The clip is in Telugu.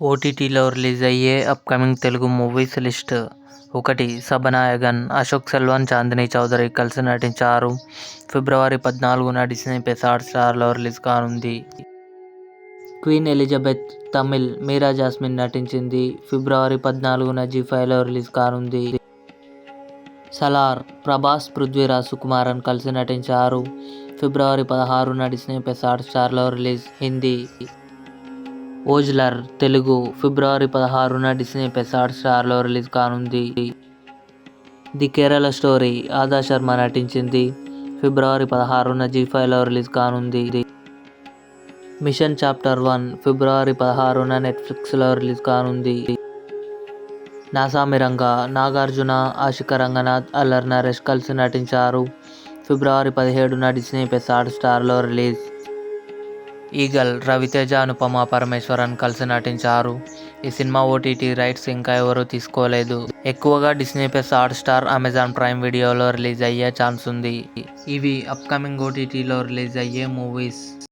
ఓటీటీలో రిలీజ్ అయ్యే upcoming Telugu movies list. 1. Sabhanayagan. Ashok Selvan, Chandini Chowdary కలిసి నటించారు. ఫిబ్రవరి 14న డిస్నీ ప్లస్ హాట్‌స్టార్లో రిలీజ్ కానుంది. Queen Elizabeth. తమిళ్. మీరా జాస్మిన్ నటించింది. ఫిబ్రవరి 14న జీ5లో రిలీజ్ కానుంది. సలార్. ప్రభాస్, పృథ్వీరాజ్ సుకుమారన్ కలిసి నటించారు. ఫిబ్రవరి 16న డిస్నీ ప్లస్ హాట్‌స్టార్లో రిలీజ్. హిందీ. ఓజ్లర్. తెలుగు. ఫిబ్రవరి 16న డిస్నీ ప్లస్ హాట్‌స్టార్లో రిలీజ్ కానుంది. The Kerala story. ఆదా శర్మ నటించింది. ఫిబ్రవరి 16న జీ5లో రిలీజ్ కానుంది. Mission chapter 1. ఫిబ్రవరి 16న నెట్ఫ్లిక్స్లో రిలీజ్ కానుంది. నాసామిరంగా. నాగార్జున, ఆశిక రంగనాథ్, అల్లరి నరేష్ కలిసి నటించారు. ఫిబ్రవరి 17న డిస్నీ ప్లస్ హాట్‌స్టార్లో రిలీజ్. ఈగల్. రవితేజ, అనుపమ పరమేశ్వరన్ కలిసి నటించారు. ఈ సినిమా ఓటీటీ రైట్స్ ఇంకా ఎవరూ తీసుకోలేదు. ఎక్కువగా Disney plus Hotstar, Amazon prime వీడియోలో రిలీజ్ అయ్యే ఛాన్స్ ఉంది. ఇవి అప్కమింగ్ ఓటీటీలో రిలీజ్ అయ్యే మూవీస్.